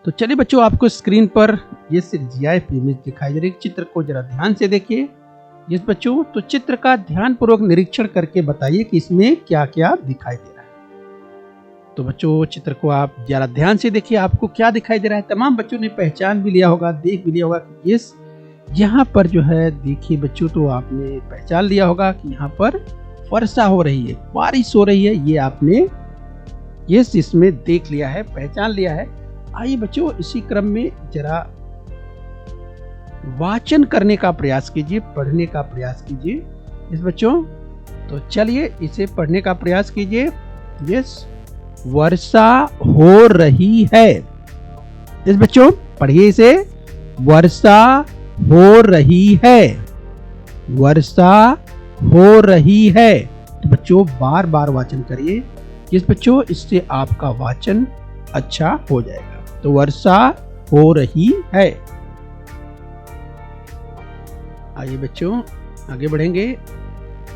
तो चलिए बच्चों, आपको स्क्रीन पर ये GIF इमेज दिखाई दे रही है। चित्र को जरा ध्यान से देखिए। यस बच्चों, तो चित्र का ध्यान पूर्वक निरीक्षण करके बताइए कि इसमें क्या क्या दिखाई दे रहा है। तो बच्चों, चित्र को आप जरा ध्यान से देखिए, आपको क्या दिखाई दे रहा है। तमाम बच्चों ने पहचान भी लिया होगा, देख भी लिया होगा कि यस यहाँ पर जो है, देखिए बच्चों, तो आपने पहचान लिया होगा कि यहाँ पर वर्षा हो रही है, बारिश हो रही है। ये आपने यस इसमें देख लिया है, पहचान लिया है। आइए बच्चों, इसी क्रम में जरा वाचन करने का प्रयास कीजिए, पढ़ने का प्रयास कीजिए। यस बच्चों, तो चलिए इसे पढ़ने का प्रयास कीजिए। यस, वर्षा हो रही है। यस बच्चों, पढ़िए इसे। वर्षा हो रही है, वर्षा हो रही है। तो बच्चों बार बार वाचन करिए। यस बच्चों, इससे आपका वाचन अच्छा हो जाएगा। तो वर्षा हो रही है। आइए बच्चों, आगे बढ़ेंगे।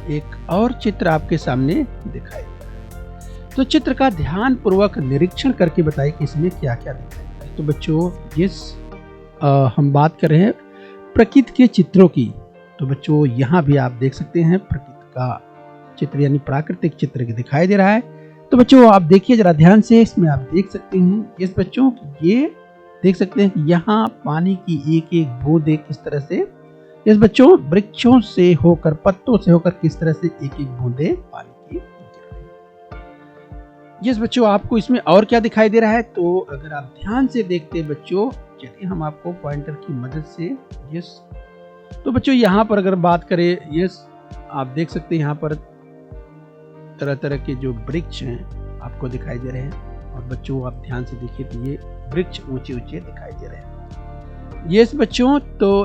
एक और चित्र आपके सामने दिखाई दे रहा है। तो चित्र का ध्यान पूर्वक निरीक्षण करके बताइए कि इसमें क्या क्या दिखाई दे रहा है। तो बच्चों, यस हम बात कर रहे हैं प्रकृति के चित्रों की। तो बच्चों, यहाँ भी आप देख सकते हैं प्रकृति का चित्र, यानी प्राकृतिक चित्र दिखाई दे रहा है। तो बच्चों आप देखिए जरा ध्यान से, इसमें आप देख सकते हैं यस बच्चों, ये देख सकते हैं कि यहाँ पानी की एक एक बूंद किस तरह से, यस बच्चों, वृक्षों से होकर, पत्तों से होकर किस तरह से एक एक बूंदे पानी की गिर रही है। यस बच्चों, आपको इसमें और क्या दिखाई दे रहा है। तो अगर आप ध्यान से देखते हैं बच्चों, चलिए हम आपको पॉइंटर की मदद से, यस, तो बच्चों यहाँ पर अगर बात करें, यस आप देख सकते हैं यहाँ पर तरह तरह के जो वृक्ष हैं आपको दिखाई दे रहे हैं। और बच्चों आप ध्यान से देखिए तो ये वृक्ष ऊंचे ऊंचे दिखाई दे रहे हैं। यस बच्चों, तो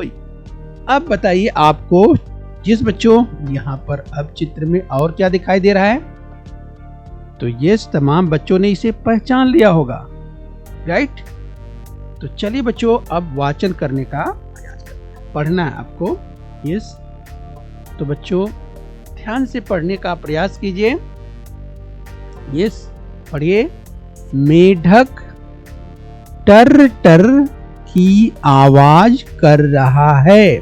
अब बताइए आपको, जिस बच्चों यहाँ पर अब चित्र में और क्या दिखाई दे रहा है। तो यस, तमाम बच्चों ने इसे पहचान लिया होगा, राइट। तो चलिए बच्चों, अब वाचन करने का प्रयास करना है, पढ़ना है आपको। यस, तो बच्चों ध्यान से पढ़ने का प्रयास कीजिए। यस, पढ़िए। मेढक टर टर की आवाज कर रहा है।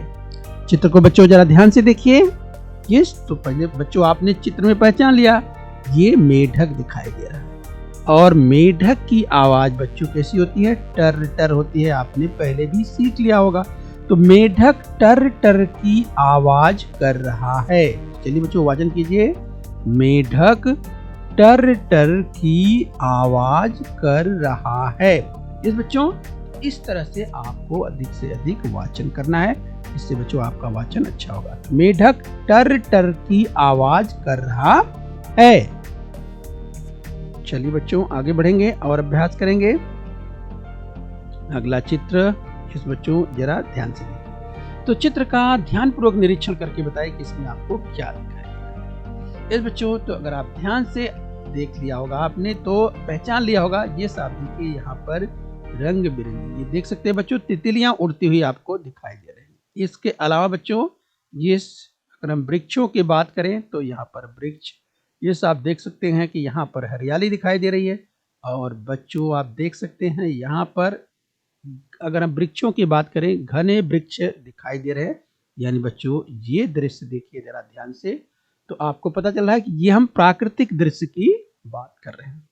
चित्र को बच्चों जरा ध्यान से देखिए। यस, तो पहले बच्चों आपने चित्र में पहचान लिया, ये मेढक दिखाई दे रहा है। और मेढक की आवाज बच्चों कैसी होती है, टर टर होती है। आपने पहले भी सीख लिया होगा। तो मेढक टर टर की आवाज कर रहा है। चलिए बच्चों वाचन कीजिए। मेढक टर टर की आवाज कर रहा है। इस बच्चों, इस तरह से आपको अधिक से अधिक वाचन करना है, इससे बच्चों आपका वाचन अच्छा होगा। तो मेढक टर टर की आवाज कर रहा है। चलिए बच्चों आगे बढ़ेंगे और अभ्यास करेंगे। अगला चित्र, इस बच्चों जरा ध्यान से देखिए। तो चित्र का ध्यान पूर्वक निरीक्षण करके बताइए कि इसमें आपको क्या दिखाई देगा। इस बच्चों, तो अगर आप ध्यान से देख लिया होगा आपने, तो पहचान लिया होगा। ये साफ देखिए, यहाँ पर रंग बिरंगी, ये देख सकते हैं बच्चों, तितलियां उड़ती हुई आपको दिखाई दे रही हैं। इसके अलावा बच्चों, ये अगर हम वृक्षों की बात करें तो यहाँ पर वृक्ष, ये आप देख सकते हैं कि यहाँ पर हरियाली दिखाई दे रही है। और बच्चों आप देख सकते हैं यहाँ पर, अगर हम वृक्षों की बात करें, घने वृक्ष दिखाई दे रहे हैं। यानी बच्चों ये दृश्य देखिए जरा ध्यान से, तो आपको पता चल रहा है कि ये हम प्राकृतिक दृश्य की बात कर रहे हैं।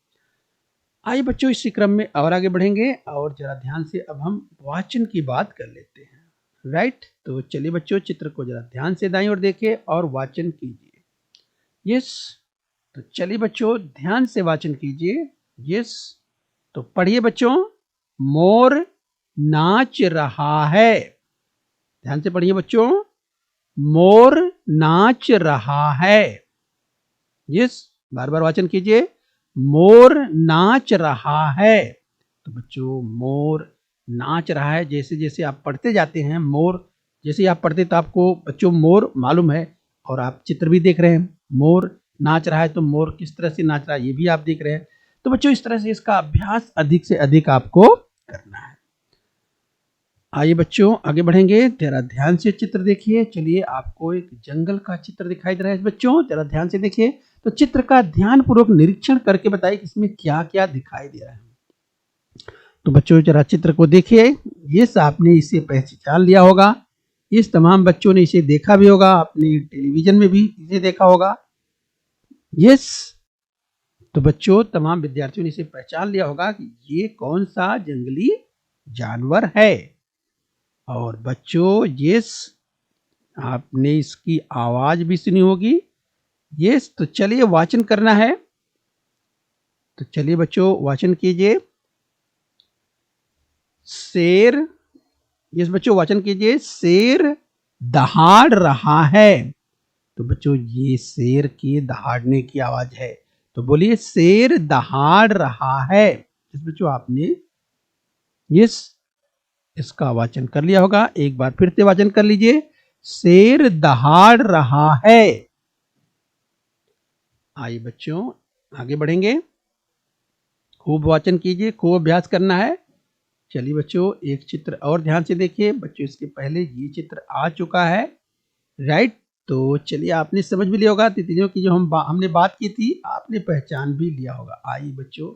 आइए बच्चों, इसी क्रम में और आगे बढ़ेंगे और जरा ध्यान से अब हम वाचन की बात कर लेते हैं, राइट। तो चलिए बच्चों, चित्र को जरा ध्यान से दाईं ओर देखिए और वाचन कीजिए। यस, तो चलिए बच्चों ध्यान से वाचन कीजिए। यस, तो पढ़िए बच्चों। मोर नाच रहा है। ध्यान से पढ़िए बच्चों। मोर नाच रहा है। यस, बार बार वाचन कीजिए। मोर नाच रहा है। तो बच्चों मोर नाच रहा है। जैसे जैसे आप पढ़ते जाते हैं, मोर जैसे आप पढ़ते तो आपको बच्चों मोर मालूम है, और आप चित्र भी देख रहे हैं। मोर नाच रहा है, तो मोर किस तरह से नाच रहा है ये भी आप देख रहे हैं। तो बच्चों इस तरह से इसका अभ्यास अधिक से अधिक आपको करना है। आइए बच्चों आगे बढ़ेंगे, जरा ध्यान से चित्र देखिए। चलिए, आपको एक जंगल का चित्र दिखाई दे रहा है बच्चों, जरा ध्यान से देखिए। तो चित्र का ध्यान पूर्वक निरीक्षण करके बताइए कि इसमें क्या क्या दिखाई दे रहा है। तो बच्चों जरा चित्र को देखिए। यस, आपने इसे पहचान लिया होगा। इस तमाम बच्चों ने इसे देखा भी होगा, आपने टेलीविजन में भी इसे देखा होगा। यस, तो बच्चों तमाम विद्यार्थियों ने इसे पहचान लिया होगा कि ये कौन सा जंगली जानवर है। और बच्चों यस, आपने इसकी आवाज भी सुनी होगी। यस, तो चलिए वाचन करना है। तो चलिए बच्चों वाचन कीजिए। शेर, यस बच्चों वाचन कीजिए। शेर दहाड़ रहा है। तो बच्चों ये शेर के दहाड़ने की आवाज है। तो बोलिए शेर दहाड़ रहा है। इस बच्चों आपने यस इसका वाचन कर लिया होगा। एक बार फिर से वाचन कर लीजिए। शेर दहाड़ रहा है। आइए बच्चों आगे बढ़ेंगे। खूब वाचन कीजिए, खूब अभ्यास करना है। चलिए बच्चों एक चित्र और ध्यान से देखिए। बच्चों इसके पहले ये चित्र आ चुका है, राइट। तो चलिए आपने समझ भी लिया होगा। तितलियों की जो हमने बात की थी, आपने पहचान भी लिया होगा। आइए बच्चों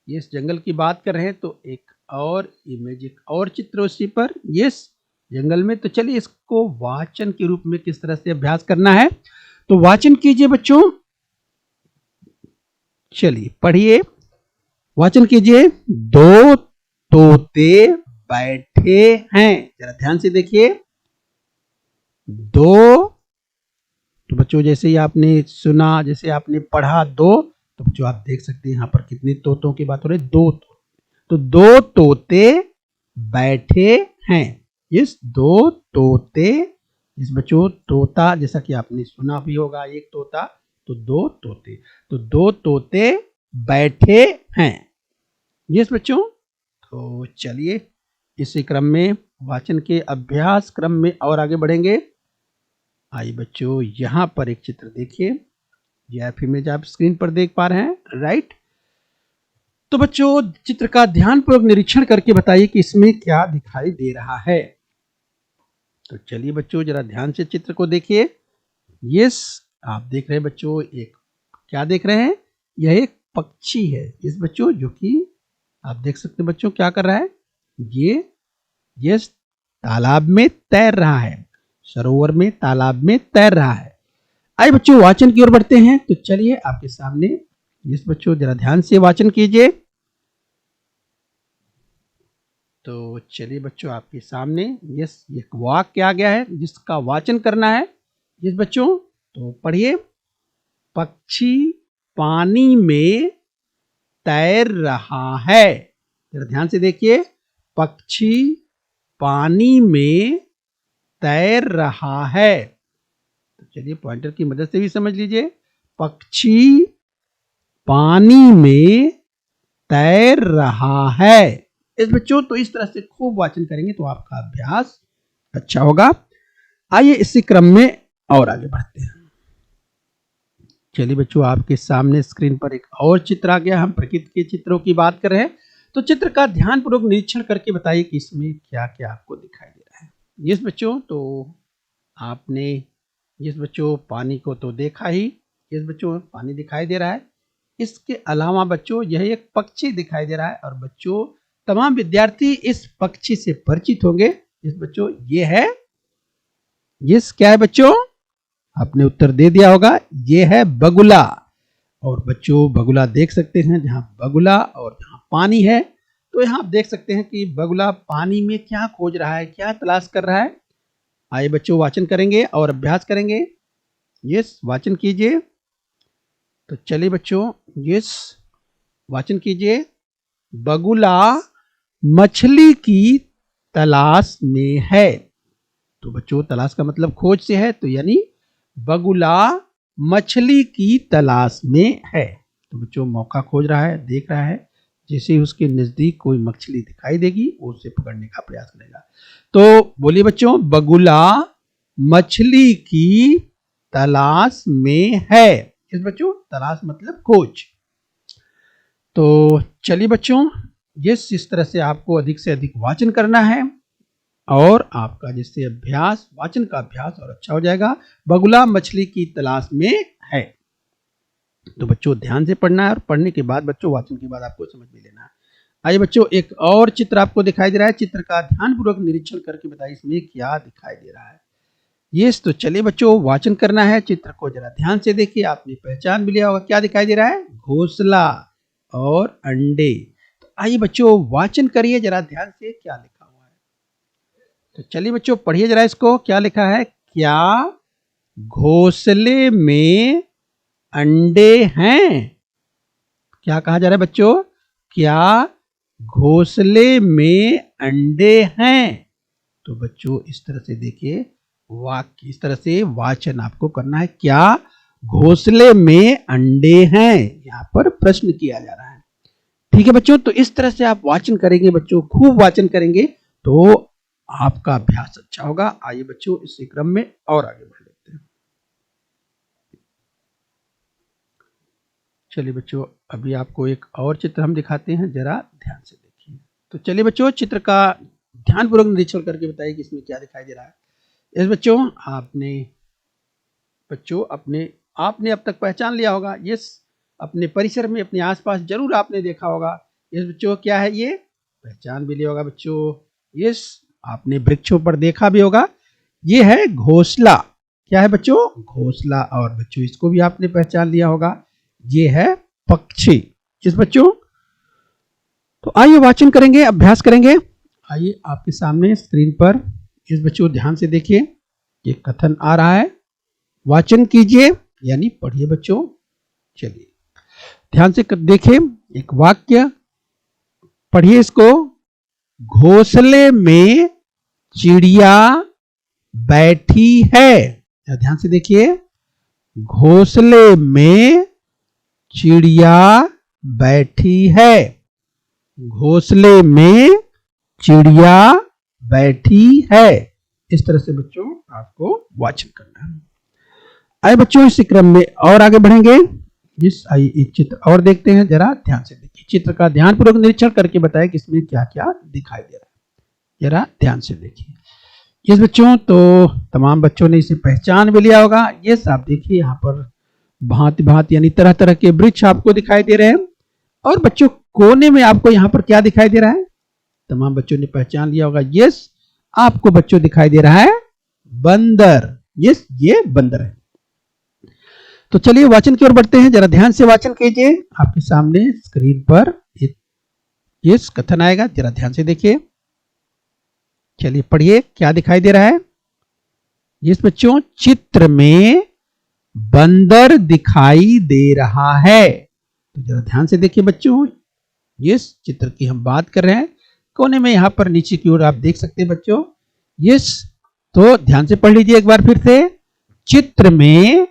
ये इस जंगल की बात कर रहे हैं, तो एक और इमेज, एक और चित्र उसी पर, यस जंगल में। तो चलिए इसको वाचन के रूप में किस तरह से अभ्यास करना है, तो वाचन कीजिए बच्चों। चलिए पढ़िए, वाचन कीजिए। दो तोते बैठे हैं। जरा ध्यान से देखिए। दो, तो बच्चों जैसे ही आपने सुना, जैसे आपने पढ़ा दो, तो बच्चों आप देख सकते हैं यहाँ पर कितने तोतों की बात हो रही है। दो तो दो तोते बैठे हैं। यस, दो तोते। इस बच्चों तोता जैसा कि आपने सुना भी होगा, एक तोता, तो दो तोते। तो दो तोते बैठे हैं। यस बच्चों, तो चलिए इसी क्रम में वाचन के अभ्यास क्रम में और आगे बढ़ेंगे। आइए बच्चों यहाँ पर एक चित्र देखिए। यह इमेज आप स्क्रीन पर देख पा रहे हैं, राइट। तो बच्चों चित्र का ध्यानपूर्वक निरीक्षण करके बताइए कि इसमें क्या दिखाई दे रहा है। तो चलिए बच्चों जरा ध्यान से चित्र को देखिए। यस, आप देख रहे हैं बच्चों, एक क्या देख रहे हैं, यह एक पक्षी है। इस बच्चों जो कि आप देख सकते हैं बच्चों क्या कर रहा है, ये तालाब में तैर रहा है, सरोवर में तालाब में तैर रहा है। आइए बच्चों वाचन की ओर बढ़ते हैं। तो चलिए आपके सामने, इस बच्चों जरा ध्यान से वाचन कीजिए। तो चलिए बच्चों आपके सामने यस एक वाक्य आ गया है जिसका वाचन करना है। यस बच्चों, तो पढ़िए। पक्षी पानी में तैर रहा है। जरा ध्यान से देखिए। पक्षी पानी में तैर रहा है। तो चलिए पॉइंटर की मदद से भी समझ लीजिए। पक्षी पानी में तैर रहा है। इस बच्चों तो इस तरह से खूब वाचन करेंगे तो आपका अभ्यास अच्छा होगा। आइए इसी क्रम में और आगे बढ़ते हैं। चलिए बच्चों आपके सामने स्क्रीन पर एक और चित्र आ गया। हम प्रकृति के चित्रों की बात कर रहे हैं, तो चित्र का ध्यानपूर्वक निरीक्षण करके बताइए कि इसमें क्या क्या आपको दिखाई दे रहा है। यस बच्चों, तो आपने यस बच्चों पानी को तो देखा ही। यस बच्चों पानी दिखाई दे रहा है। इसके अलावा बच्चों यह एक पक्षी दिखाई दे रहा है, और बच्चों तमाम विद्यार्थी इस पक्षी से परिचित होंगे। यस बच्चों ये है, यस क्या है बच्चों, आपने उत्तर दे दिया होगा, ये है बगुला। और बच्चों बगुला देख सकते हैं, जहां बगुला और जहां पानी है, तो यहां आप देख सकते हैं कि बगुला पानी में क्या खोज रहा है, क्या तलाश कर रहा है। आइए बच्चों वाचन करेंगे और अभ्यास करेंगे। यस वाचन कीजिए। तो चलिए बच्चों यस वाचन कीजिए। बगुला मछली की तलाश में है। तो बच्चों तलाश का मतलब खोज से है, तो यानी बगुला मछली की तलाश में है। तो बच्चों मौका खोज रहा है, देख रहा है, जैसे ही उसके नजदीक कोई मछली दिखाई देगी वो उसे पकड़ने का प्रयास करेगा। तो बोलिए बच्चों, बगुला मछली की तलाश में है। इस बच्चों तलाश मतलब खोज। तो चलिए बच्चों यस इस तरह से आपको अधिक से अधिक वाचन करना है, और आपका जिससे अभ्यास, वाचन का अभ्यास और अच्छा हो जाएगा। बगुला मछली की तलाश में है। तो बच्चों ध्यान से पढ़ना है, और पढ़ने के बाद बच्चों वाचन के बाद आपको समझ भी लेना है। आइए बच्चों, एक और चित्र आपको दिखाई दे रहा है। चित्र का ध्यानपूर्वक निरीक्षण करके बताइए इसमें क्या दिखाई दे रहा है। यस, तो चलिए बच्चों, वाचन करना है। चित्र को जरा ध्यान से देखिए, आपने पहचान भी लिया होगा। क्या दिखाई दे रहा है? घोंसला और अंडे। तो आइए बच्चों, वाचन करिए जरा ध्यान से, क्या लिखा हुआ है। तो चलिए बच्चों, पढ़िए जरा इसको। क्या लिखा है? क्या घोंसले में अंडे हैं? क्या कहा जा रहा है बच्चों? क्या घोंसले में अंडे हैं? तो बच्चों इस तरह से देखिए, वाक्य इस तरह से वाचन आपको करना है। क्या घोंसले में अंडे हैं? यहाँ पर प्रश्न किया जा रहा है। ठीक है बच्चों, तो इस तरह से आप वाचन करेंगे बच्चों, खूब वाचन करेंगे तो आपका अभ्यास अच्छा होगा। आइए बच्चों, इसी क्रम में और आगे बढ़ लेते हैं। चलिए बच्चों, अभी आपको एक और चित्र हम दिखाते हैं, जरा ध्यान से देखिए। तो चलिए बच्चों, चित्र का ध्यानपूर्वक निरीक्षण करके बताइए कि इसमें क्या दिखाई दे रहा है। इस बच्चों, आपने अब तक पहचान लिया होगा। यस, अपने परिसर में, अपने आसपास जरूर आपने देखा होगा। यस बच्चों, क्या है ये? पहचान भी लिया होगा बच्चों। यस, आपने वृक्षों पर देखा भी होगा। ये है घोंसला। क्या है बच्चों? घोंसला। और बच्चों इसको भी आपने पहचान लिया होगा, ये है पक्षी। किस बच्चों? तो आइए वाचन करेंगे, अभ्यास करेंगे। आइए आपके सामने स्क्रीन पर इस बच्चों ध्यान से देखिए, ये कथन आ रहा है। वाचन कीजिए यानी पढ़िए बच्चों। चलिए ध्यान से देखिए, एक वाक्य पढ़िए इसको। घोंसले में चिड़िया बैठी है। ध्यान से देखिए, घोंसले में चिड़िया बैठी है। घोंसले में चिड़िया बैठी है। इस तरह से बच्चों आपको वाचन करना है। आइए बच्चों, इस क्रम में और आगे बढ़ेंगे। आइए एक चित्र और देखते हैं, जरा ध्यान से देखिए। चित्र का ध्यानपूर्वक निरीक्षण करके बताएं कि इसमें क्या क्या दिखाई दे रहा है। जरा ध्यान से देखिए। यस बच्चों, तो तमाम बच्चों ने इसे पहचान भी लिया होगा। यस, आप देखिए यहाँ पर भांति भांति यानी तरह तरह के वृक्ष आपको दिखाई दे रहे हैं। और बच्चों कोने में आपको यहाँ पर क्या दिखाई दे रहा है? तमाम बच्चों ने पहचान लिया होगा। यस, आपको बच्चों दिखाई दे रहा है बंदर। यस, ये बंदर है। तो चलिए वाचन की ओर बढ़ते हैं, जरा ध्यान से वाचन कीजिए। आपके सामने स्क्रीन पर एक यस कथन आएगा, जरा ध्यान से देखिए। चलिए पढ़िए, क्या दिखाई दे रहा है? यस बच्चों, चित्र में बंदर दिखाई दे रहा है। तो जरा ध्यान से देखिए बच्चों, यस चित्र की हम बात कर रहे हैं। कोने में यहां पर नीचे की ओर आप देख सकते हैं बच्चों। यस, तो ध्यान से पढ़ लीजिए एक बार फिर से। चित्र में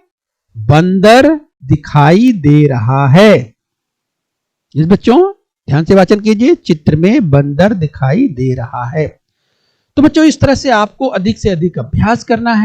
बंदर दिखाई दे रहा है। यस बच्चों, ध्यान से वाचन कीजिए। चित्र में बंदर दिखाई दे रहा है। तो बच्चों इस तरह से आपको अधिक से अधिक अभ्यास करना है।